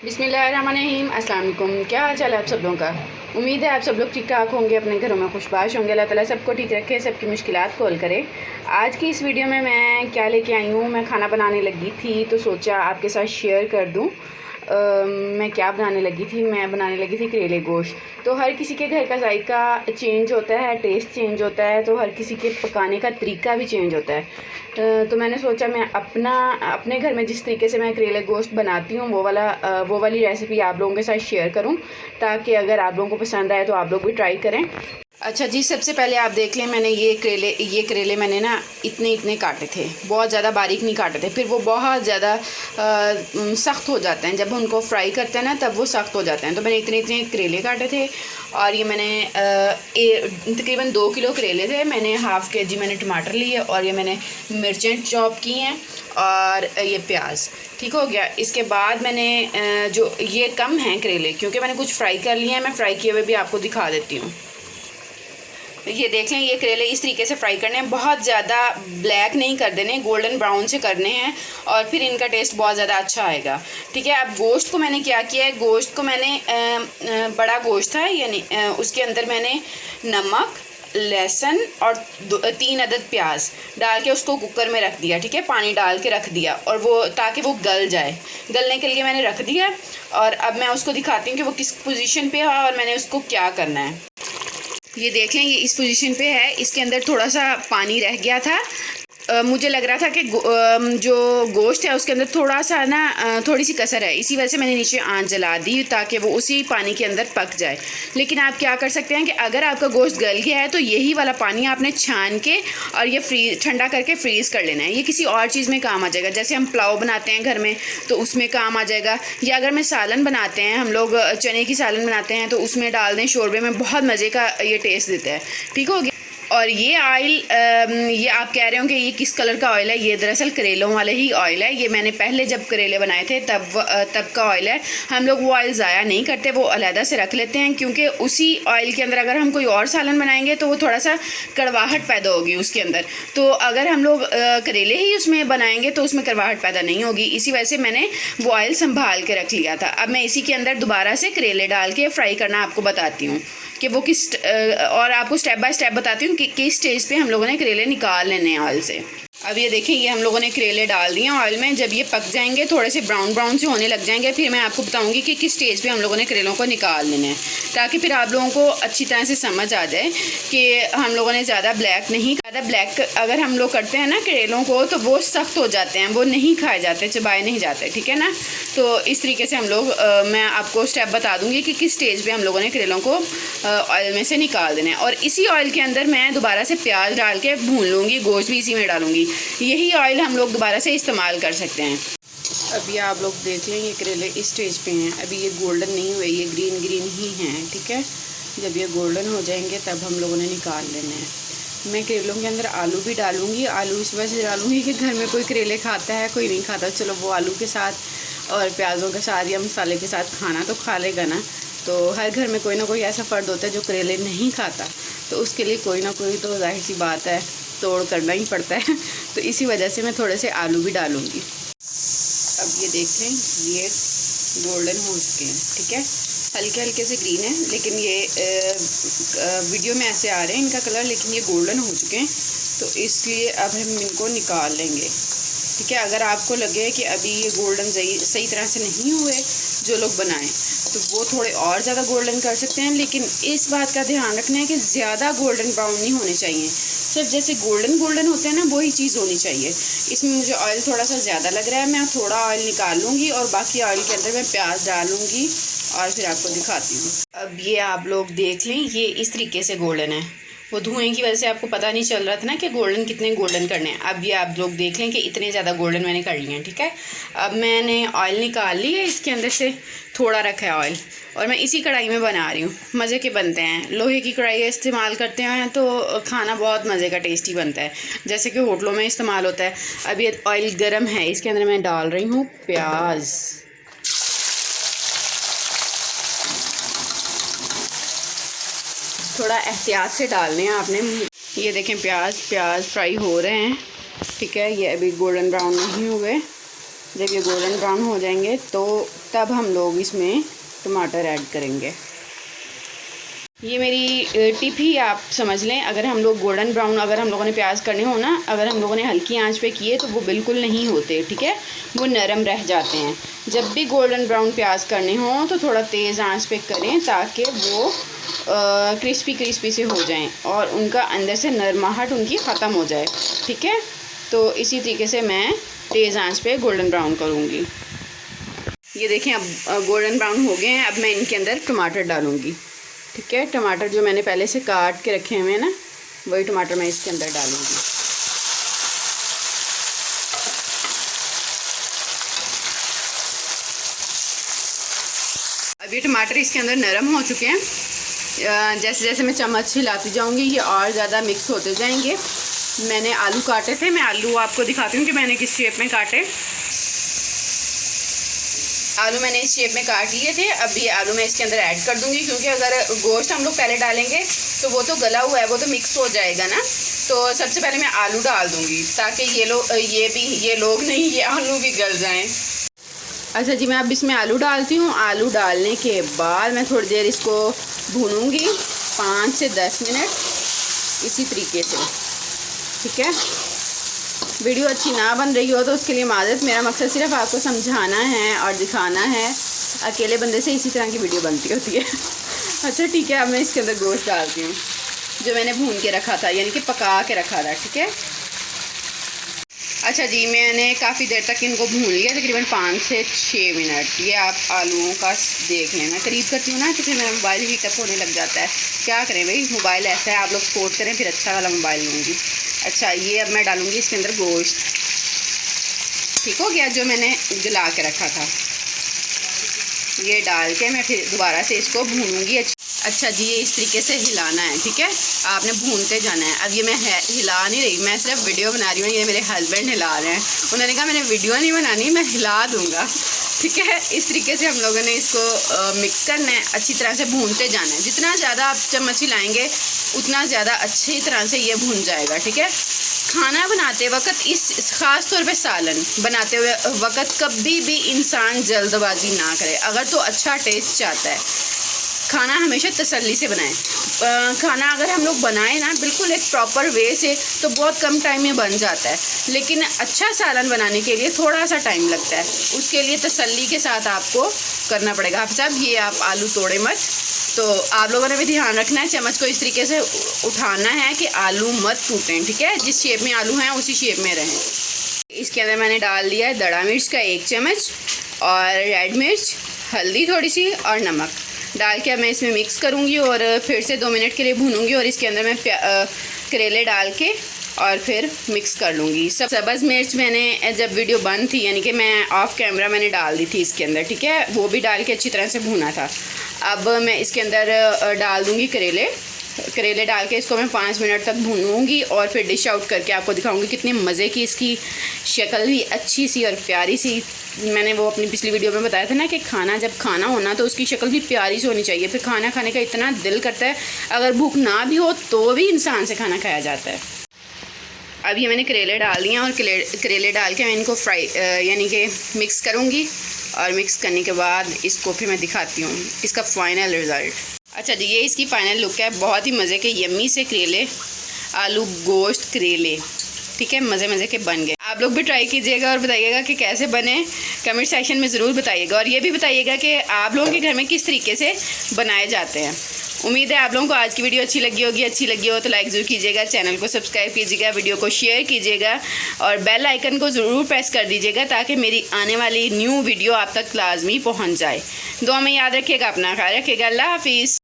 बिस्मिल्लाहिर्रहमानिर्रहीम। अस्सलाम वालेकुम। क्या हाल चाल है आप सब लोगों का। उम्मीद है आप सब लोग ठीक ठाक होंगे, अपने घरों में खुशबाश होंगे। अल्लाह ताला सबको ठीक रखे, सबकी मुश्किलात को हल करे। आज की इस वीडियो में मैं क्या लेके आई हूँ, मैं खाना बनाने लगी थी तो सोचा आपके साथ शेयर कर दूँ। मैं क्या बनाने लगी थी, मैं बनाने लगी थी करेले गोश्त। तो हर किसी के घर का जायका चेंज होता है, टेस्ट चेंज होता है, तो हर किसी के पकाने का तरीका भी चेंज होता है। तो मैंने सोचा मैं अपने घर में जिस तरीके से मैं करेले गोश्त बनाती हूँ वो वाली रेसिपी आप लोगों के साथ शेयर करूँ, ताकि अगर आप लोगों को पसंद आए तो आप लोग भी ट्राई करें। अच्छा जी, सबसे पहले आप देख लें, मैंने ये करेले मैंने ना इतने काटे थे, बहुत ज़्यादा बारीक नहीं काटे थे, फिर वो बहुत ज़्यादा सख्त हो जाते हैं। जब उनको फ्राई करते हैं ना तब वो सख्त हो जाते हैं। तो मैंने इतने करेले काटे थे और ये मैंने तकरीबन 2 किलो करेले थे। मैंने हाफ़ के जी मैंने टमाटर लिए और ये मैंने मिर्चें चॉप की हैं और ये प्याज। ठीक हो गया। इसके बाद मैंने जो ये कम हैं करेले, क्योंकि मैंने कुछ फ्राई कर लिए हैं, मैं फ्राई किए हुए भी आपको दिखा देती हूँ। ये देख लें, ये करेले इस तरीके से फ्राई करने हैं, बहुत ज़्यादा ब्लैक नहीं कर देने, गोल्डन ब्राउन से करने हैं और फिर इनका टेस्ट बहुत ज़्यादा अच्छा आएगा। ठीक है। अब गोश्त को मैंने क्या किया है, गोश्त को मैंने बड़ा गोश्त था यानी उसके अंदर मैंने नमक, लहसुन और 3 अदद प्याज डाल के उसको कुकर में रख दिया। ठीक है, पानी डाल के रख दिया और वो ताकि वो गल जाए, गलने के लिए मैंने रख दिया। और अब मैं उसको दिखाती हूँ कि वो किस पोजीशन पे है और मैंने उसको क्या करना है। ये देख लें, ये इस पोजीशन पे है, इसके अंदर थोड़ा सा पानी रह गया था। मुझे लग रहा था कि जो गोश्त है उसके अंदर थोड़ा सा ना थोड़ी सी कसर है, इसी वजह से मैंने नीचे आंच जला दी ताकि वो उसी पानी के अंदर पक जाए। लेकिन आप क्या कर सकते हैं कि अगर आपका गोश्त गल गया है तो यही वाला पानी आपने छान के और ये ठंडा करके फ्रीज़ कर लेना है। ये किसी और चीज़ में काम आ जाएगा, जैसे हम पुलाव बनाते हैं घर में तो उसमें काम आ जाएगा, या अगर मैं सालन बनाते हैं, हम लोग चने की सालन बनाते हैं तो उसमें डाल दें शोरबे में, बहुत मज़े का ये टेस्ट देता है। ठीक हो गया। और ये ऑयल, ये आप कह रहे हो कि ये किस कलर का ऑयल है, ये दरअसल करेलों वाले ही ऑयल है। ये मैंने पहले जब करेले बनाए थे तब का ऑयल है। हम लोग वो ऑयल ज़ाया नहीं करते, वो अलहदा से रख लेते हैं, क्योंकि उसी ऑयल के अंदर अगर हम कोई और सालन बनाएंगे तो वो थोड़ा सा कड़वाहट पैदा होगी उसके अंदर। तो अगर हम लोग करेले ही उसमें बनाएंगे तो उसमें कड़वाहट पैदा नहीं होगी, इसी वजह से मैंने वो ऑयल संभाल के रख लिया था। अब मैं इसी के अंदर दोबारा से करेले डाल के फ्राई करना आपको बताती हूँ कि वो और आपको स्टेप बाय स्टेप बताती हूँ कि किस स्टेज पे हम लोगों ने करेले निकाल लेने हैं ऑयल से। अब ये देखें, ये हम लोगों ने करेले डाल दिए ऑयल में। जब ये पक जाएंगे, थोड़े से ब्राउन से होने लग जाएंगे, फिर मैं आपको बताऊंगी कि किस स्टेज पे हम लोगों ने करेलों को निकाल लेना है, ताकि फिर आप लोगों को अच्छी तरह से समझ आ जाए कि हम लोगों ने ज़्यादा ब्लैक अगर हम लोग करते हैं ना करेलों को तो वो सख्त हो जाते हैं, वो नहीं खाए जाते, चबाए नहीं जाते। ठीक है ना। तो इस तरीके से हम लोग मैं आपको स्टेप बता दूँगी कि किस स्टेज पर हम लोगों ने करेलों को ऑयल में से निकाल देना है। और इसी ऑयल के अंदर मैं दोबारा से प्याज डाल के भून लूँगी, गोश्त भी इसी में डालूँगी। यही ऑयल हम लोग दोबारा से इस्तेमाल कर सकते हैं। अभी आप लोग देख लें, ये करेले इस स्टेज पे हैं, अभी ये गोल्डन नहीं हुए, ये ग्रीन ही हैं। ठीक है। जब ये गोल्डन हो जाएंगे तब हम लोगों ने निकाल लेने हैं। मैं करेलों के अंदर आलू भी डालूंगी। आलू इस वजह से डालूंगी कि घर में कोई करेले खाता है, कोई नहीं खाता, चलो वो आलू के साथ और प्याज़ों के साथ या मसाले के साथ खाना तो खा लेगा ना। तो हर घर में कोई ना कोई ऐसा फ़र्द होता है जो करेले नहीं खाता, तो उसके लिए कोई ना कोई तो जाहिर सी बात है तोड़ करना ही पड़ता है। तो इसी वजह से मैं थोड़े से आलू भी डालूंगी। अब ये देख लें, ये गोल्डन हो चुके हैं। ठीक है, हल्के हल्के से ग्रीन है, लेकिन ये वीडियो में ऐसे आ रहे हैं इनका कलर, लेकिन ये गोल्डन हो चुके हैं, तो इसलिए अब हम इनको निकाल लेंगे। ठीक है। अगर आपको लगे कि अभी ये गोल्डन सही तरह से नहीं हुए जो लोग बनाएं, तो वो थोड़े और ज़्यादा गोल्डन कर सकते हैं, लेकिन इस बात का ध्यान रखना है कि ज़्यादा गोल्डन ब्राउन नहीं होने चाहिए, सिर्फ जैसे गोल्डन होते हैं ना वही चीज़ होनी चाहिए। इसमें मुझे ऑयल थोड़ा सा ज़्यादा लग रहा है, मैं थोड़ा ऑयल निकाल लूँगी और बाकी ऑयल के अंदर मैं प्याज डालूँगी और फिर आपको दिखाती हूँ। अब ये आप लोग देख लें, ये इस तरीके से गोल्डन है। वो धुएं की वजह से आपको पता नहीं चल रहा था ना कि कितने गोल्डन करने हैं। अब ये आप लोग देख लें कि इतने ज़्यादा गोल्डन मैंने कर लिए हैं। ठीक है। अब मैंने ऑयल निकाल ली है, इसके अंदर से थोड़ा रखा है ऑयल और मैं इसी कढ़ाई में बना रही हूँ। मज़े के बनते हैं, लोहे की कढ़ाई इस्तेमाल करते हैं तो खाना बहुत मज़े का टेस्टी बनता है, जैसे कि होटलों में इस्तेमाल होता है। अब ये ऑयल गर्म है, इसके अंदर मैं डाल रही हूँ प्याज। थोड़ा एहतियात से डालने हैं आपने। ये देखें, प्याज फ्राई हो रहे हैं। ठीक है, ये अभी गोल्डन ब्राउन नहीं हुए। जब ये गोल्डन ब्राउन हो जाएंगे तो तब हम लोग इसमें टमाटर ऐड करेंगे। ये मेरी टिप ही आप समझ लें। अगर हम लोग गोल्डन ब्राउन अगर हम लोगों ने प्याज करने हो ना, अगर हम लोगों ने हल्की आंच पे किए तो वो बिल्कुल नहीं होते, ठीक है, वो नरम रह जाते हैं। जब भी गोल्डन ब्राउन प्याज करने हो तो थोड़ा तेज़ आंच पे करें ताकि वो क्रिस्पी से हो जाएं और उनका अंदर से नरमाहट उनकी ख़त्म हो जाए, ठीक है। तो इसी तरीके से मैं तेज़ आंच पे गोल्डन ब्राउन करूँगी। ये देखें अब गोल्डन ब्राउन हो गए हैं। अब मैं इनके अंदर टमाटर डालूँगी, ठीक है। टमाटर जो मैंने पहले से काट के रखे हुए हैं ना, वही टमाटर मैं इसके अंदर डालूँगी। अब ये टमाटर इसके अंदर नरम हो चुके हैं। जैसे जैसे मैं चम्मच हिलाती जाऊँगी ये और ज़्यादा मिक्स होते जाएंगे। मैंने आलू काटे थे, मैं आलू आपको दिखाती हूँ कि मैंने किस शेप में काटे। आलू मैंने इस शेप में काट लिए थे। अब ये आलू मैं इसके अंदर ऐड कर दूँगी, क्योंकि अगर गोश्त हम लोग पहले डालेंगे तो वो तो गला हुआ है, वो तो मिक्स हो जाएगा ना। तो सबसे पहले मैं आलू डाल दूँगी ताकि ये आलू भी गल जाएँ। अच्छा जी, मैं अब इसमें आलू डालती हूँ। आलू डालने के बाद मैं थोड़ी देर इसको भूनूंगी, 5 से 10 मिनट इसी तरीके से, ठीक है। वीडियो अच्छी ना बन रही हो तो उसके लिए माजरत। मेरा मकसद सिर्फ आपको समझाना है और दिखाना है। अकेले बंदे से इसी तरह की वीडियो बनती होती है। अच्छा ठीक है, अब मैं इसके अंदर गोश्त डालती हूँ जो मैंने भून के रखा था, यानी कि पका के रखा था, ठीक है। अच्छा जी, मैंने काफ़ी देर तक इनको भून लिया, तकरीबन 5 से 6 मिनट। ये आप आलूओं का देख लें। मैं करीब करती हूँ ना तो फिर मेरा मोबाइल हीटअप होने लग जाता है। क्या करें भाई, मोबाइल ऐसा है, आप लोग सपोर्ट करें फिर अच्छा वाला मोबाइल लूँगी। अच्छा, ये अब मैं डालूँगी इसके अंदर गोश्त, ठीक हो गया, जो मैंने गला के रखा था। ये डाल के मैं फिर दोबारा से इसको भूनूँगी। अच्छा जी, ये इस तरीके से हिलाना है, ठीक है, आपने भूनते जाना है। अब ये मैं हिला नहीं रही, मैं सिर्फ वीडियो बना रही हूँ। ये मेरे हस्बैंड हिला रहे हैं। उन्होंने कहा मैंने वीडियो नहीं बनानी, मैं हिला दूँगा, ठीक है। इस तरीके से हम लोगों ने इसको मिक्स करना है, अच्छी तरह से भूनते जाना है। जितना ज़्यादा आप चम्मच हिलाएँगे उतना ज़्यादा अच्छी तरह से ये भून जाएगा, ठीक है। खाना बनाते वक्त ख़ास तौर पे सालन बनाते हुए वक्त कभी भी इंसान जल्दबाजी ना करे। अगर तो अच्छा टेस्ट चाहता है, खाना हमेशा तसल्ली से बनाएं। खाना अगर हम लोग बनाएं ना बिल्कुल एक प्रॉपर वे से तो बहुत कम टाइम में बन जाता है, लेकिन अच्छा सालन बनाने के लिए थोड़ा सा टाइम लगता है। उसके लिए तसल्ली के साथ आपको करना पड़ेगा। आप साहब, ये आप आलू तोड़े मत। तो आप लोगों ने भी ध्यान रखना है, चम्मच को इस तरीके से उठाना है कि आलू मत टूटें, ठीक है। जिस शेप में आलू हैं उसी शेप में रहें। इसके अंदर मैंने डाल दिया है दड़ा मिर्च का 1 चम्मच और रेड मिर्च, हल्दी थोड़ी सी और नमक डाल के अब मैं इसमें मिक्स करूँगी और फिर से 2 मिनट के लिए भूनूँगी। और इसके अंदर मैं करेले डाल के और फिर मिक्स कर लूँगी। सब्ज़ मिर्च मैंने जब वीडियो बंद थी, यानी कि मैं ऑफ़ कैमरा मैंने डाल दी थी इसके अंदर, ठीक है, वो भी डाल के अच्छी तरह से भूना था। अब मैं इसके अंदर डाल दूँगी करेले डाल के इसको मैं 5 मिनट तक भूनूँगी और फिर डिश आउट करके आपको दिखाऊँगी कितनी मज़े की इसकी शक्ल भी अच्छी सी और प्यारी सी। मैंने वो अपनी पिछली वीडियो में बताया था ना कि खाना जब खाना होना तो उसकी शक्ल भी प्यारी सी होनी चाहिए। फिर खाना खाने का इतना दिल करता है, अगर भूख ना भी हो तो भी इंसान से खाना खाया जाता है। अब ये मैंने करेले डाल दिए और करेले डाल के मैं इनको फ्राई यानी कि मिक्स करूँगी और मिक्स करने के बाद इसको फिर मैं दिखाती हूँ इसका फ़ाइनल रिज़ल्ट। अच्छा जी, ये इसकी फ़ाइनल लुक है। बहुत ही मज़े के यम्मी से करेले, आलू गोश्त करेले, ठीक है, मज़े के बन गए। आप लोग भी ट्राई कीजिएगा और बताइएगा कि कैसे बने, कमेंट सेक्शन में ज़रूर बताइएगा। और ये भी बताइएगा कि आप लोगों के घर में किस तरीके से बनाए जाते हैं। उम्मीद है आप लोगों को आज की वीडियो अच्छी लगी होगी। अच्छी लगी हो तो लाइक ज़रूर कीजिएगा, चैनल को सब्सक्राइब कीजिएगा, वीडियो को शेयर कीजिएगा और बेल आइकन को ज़रूर प्रेस कर दीजिएगा ताकि मेरी आने वाली न्यू वीडियो आप तक लाजमी पहुँच जाए। दुआ में याद रखिएगा, अपना ख्याल रखिएगा। अल्लाह हाफिज़।